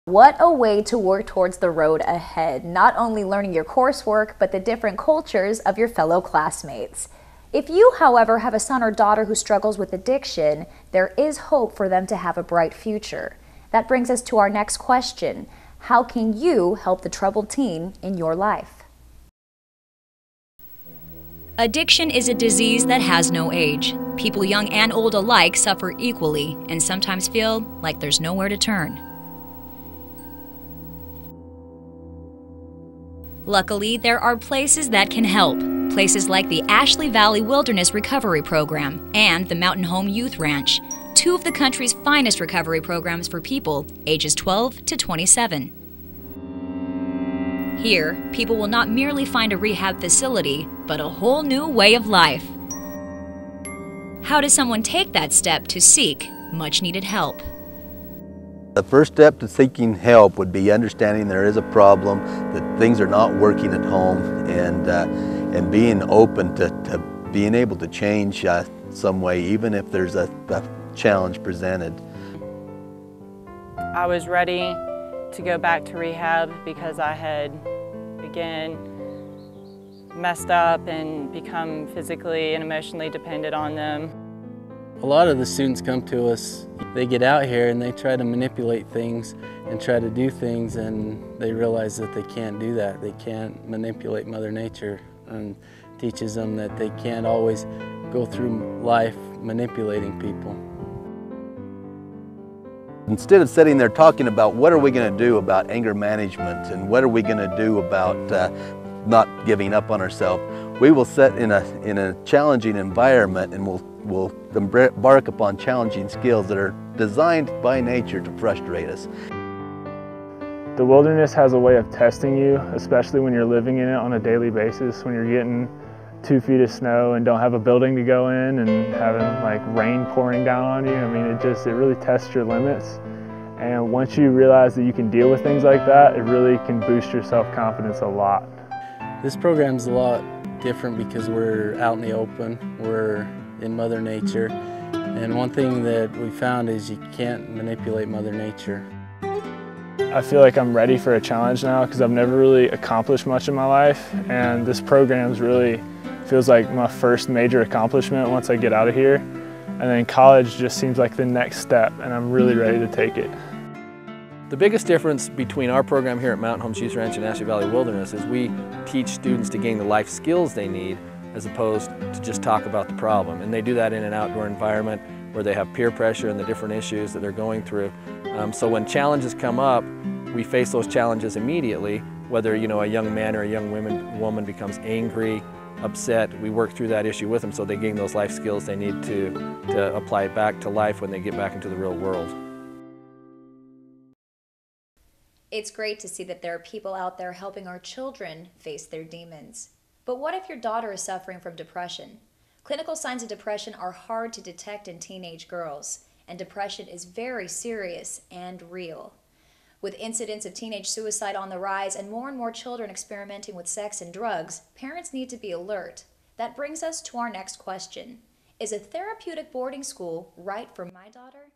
What a way to work towards the road ahead, not only learning your coursework, but the different cultures of your fellow classmates. If you, however, have a son or daughter who struggles with addiction, there is hope for them to have a bright future. That brings us to our next question. How can you help the troubled teen in your life? Addiction is a disease that has no age. People young and old alike suffer equally and sometimes feel like there's nowhere to turn. Luckily, there are places that can help. Places like the Ashley Valley Wilderness Recovery Program and the Mountain Home Youth Ranch, two of the country's finest recovery programs for people ages 12 to 27. Here, people will not merely find a rehab facility, but a whole new way of life. How does someone take that step to seek much-needed help? The first step to seeking help would be understanding there is a problem, that things are not working at home, and being open to being able to change some way, even if there's a challenge presented. I was ready to go back to rehab because I had, again, messed up and become physically and emotionally dependent on them. A lot of the students come to us, they get out here and they try to manipulate things and try to do things, and they realize that they can't do that. They can't manipulate Mother Nature, and teaches them that they can't always go through life manipulating people. Instead of sitting there talking about what are we going to do about anger management and what are we going to do about not giving up on ourselves, we will sit in a challenging environment and we'll embark upon challenging skills that are designed by nature to frustrate us. The wilderness has a way of testing you, especially when you're living in it on a daily basis, when you're getting 2 feet of snow and don't have a building to go in and having like rain pouring down on you. I mean, it really tests your limits. And once you realize that you can deal with things like that, it really can boost your self-confidence a lot. This program's a lot different because we're out in the open, we're in Mother Nature, and one thing that we found is you can't manipulate Mother Nature. I feel like I'm ready for a challenge now because I've never really accomplished much in my life, and this program's really feels like my first major accomplishment once I get out of here. And then college just seems like the next step, and I'm really ready to take it. The biggest difference between our program here at Mountain Home Youth Ranch and Ashley Valley Wilderness is we teach students to gain the life skills they need as opposed to just talk about the problem. And they do that in an outdoor environment where they have peer pressure and the different issues that they're going through. So when challenges come up, we face those challenges immediately, whether a young man or a young woman becomes angry, upset, we work through that issue with them so they gain those life skills they need to apply it back to life when they get back into the real world. It's great to see that there are people out there helping our children face their demons. But what if your daughter is suffering from depression? Clinical signs of depression are hard to detect in teenage girls, and depression is very serious and real. With incidents of teenage suicide on the rise and more children experimenting with sex and drugs, parents need to be alert. That brings us to our next question. Is a therapeutic boarding school right for my daughter?